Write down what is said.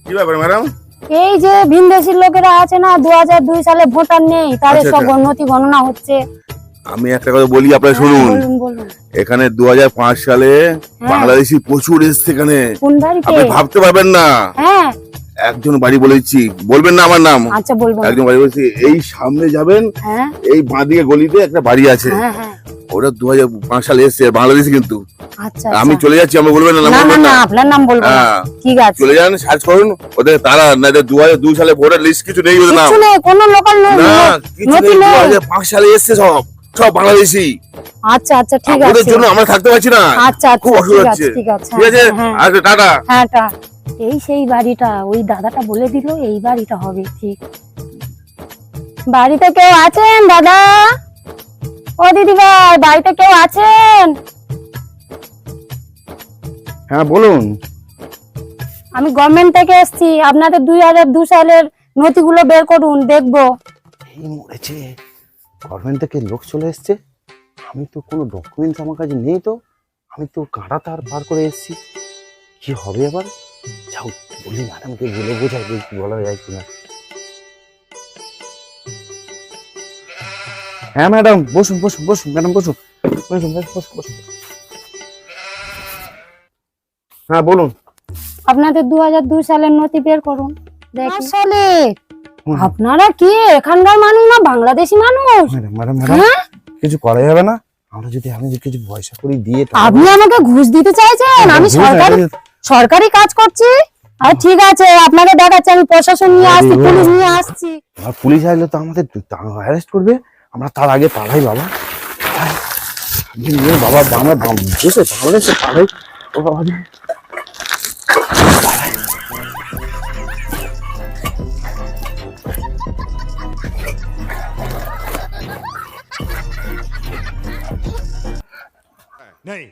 কি ব্যাপার ম্যাডাম? এই যে ভিনদেশীর লোকেরা আছে না, 2002 সালে ভোটার নেই, তাদের আচ্ছা, সব আচ্ছা। নথি গণনা হচ্ছে। আমি একটা কথা বলি, আপনারা শুনুন। বলুন বলুন। এখানে 2005 সালে বাংলাদেশি প্রচুর এসছে এখানে। কোন বাড়িতে? আপনি ভাবতে পারবেন না। হ্যাঁ একজন বাড়ি বলেছি, বলবেন না আমার নাম। আচ্ছা বলবো না। একজন বাড়ি বলেছি, এই সামনে যাবেন, হ্যাঁ এই বাঁদিকে গলিতে একটা বাড়ি আছে। হ্যাঁ হ্যাঁ ওরা 2005 সালে এসছে, বাংলাদেশি কিন্তু। আচ্ছা আমি চলে যাচ্ছি, আমরা বলবেন না, নাম না না বলবেন না, না। আপনার নাম বলবো না। হ্যাঁ। ঠিক আছে, চলে যান, সার্চ করুন ওদের, তারা না 2002 সালে ভোটার লিস্ট কিছু নেই ওদের নাম। কিছু নেই, কোনো লোকাল না কিছু নথি নেই, নেই। 2005 সালে এসছে সব সব বাংলাদেশি। আচ্ছা আচ্ছা ঠিক ওদের আছে। জন্য আমরা থাকতে পারছি না। আচ্ছা আচ্ছা খুব অসুবিধা ঠিক হচ্ছে। আছে ঠিক আছে। ঠিক আছে, হ্যাঁ আচ্ছা টাটা। হ্যাঁ টা। এই সেই বাড়িটা, ওই দাদাটা বলে দিল এই বাড়িটা হবে। ঠিক, বাড়িতে কেউ আছেন দাদা? ও দিদি ভাই, বাড়িতে কেউ আছেন? হ্যাঁ বলুন। আমি গভর্নমেন্ট থেকে এসেছি, আপনাদের 2002 সালের নথিগুলো বের করুন, দেখবো। এই মরেছে, গভর্নমেন্ট থেকে লোক চলে এসছে। আমি তো কোনো ডকুমেন্টস আমার কাছে নেই, তো আমি তো কাঁটা তার পার করে এসেছি। কি হবে এবার? যাও বলি ম্যাডামকে, বলে বোঝাই কি বলা যায় কিনা। হ্যাঁ ম্যাডাম, বসুন বসুন বসুন ম্যাডাম, বসুন বসুন বসুন বসুন। হ্যাঁ বলুন। আপনাদের 2002 সালের নথি বের করুন দেখি। আসলে হুম। আপনারা কি এখানকার মানুষ না বাংলাদেশি মানুষ? ম্যাডাম ম্যাডাম ম্যাডাম, হ্যাঁ? কিছু করা যাবে না? আমি যদি কিছু পয়সা করি দিয়ে আপনি আমাকে ঘুষ দিতে চাইছেন? আমি সরকারি কাজ করছি। আর ঠিক আছে, আপনাকে দেখাচ্ছি, আমি প্রশাসন নিয়ে আসছি, পুলিশ নিয়ে আসছি। আর পুলিশ আসলে তো আমাদের অ্যারেস্ট করবে। আমরা তার আগে পালাই বাবা, বাবা আমরা বসে বাংলাদেশে পালাই। ও বাবা রে। नहीं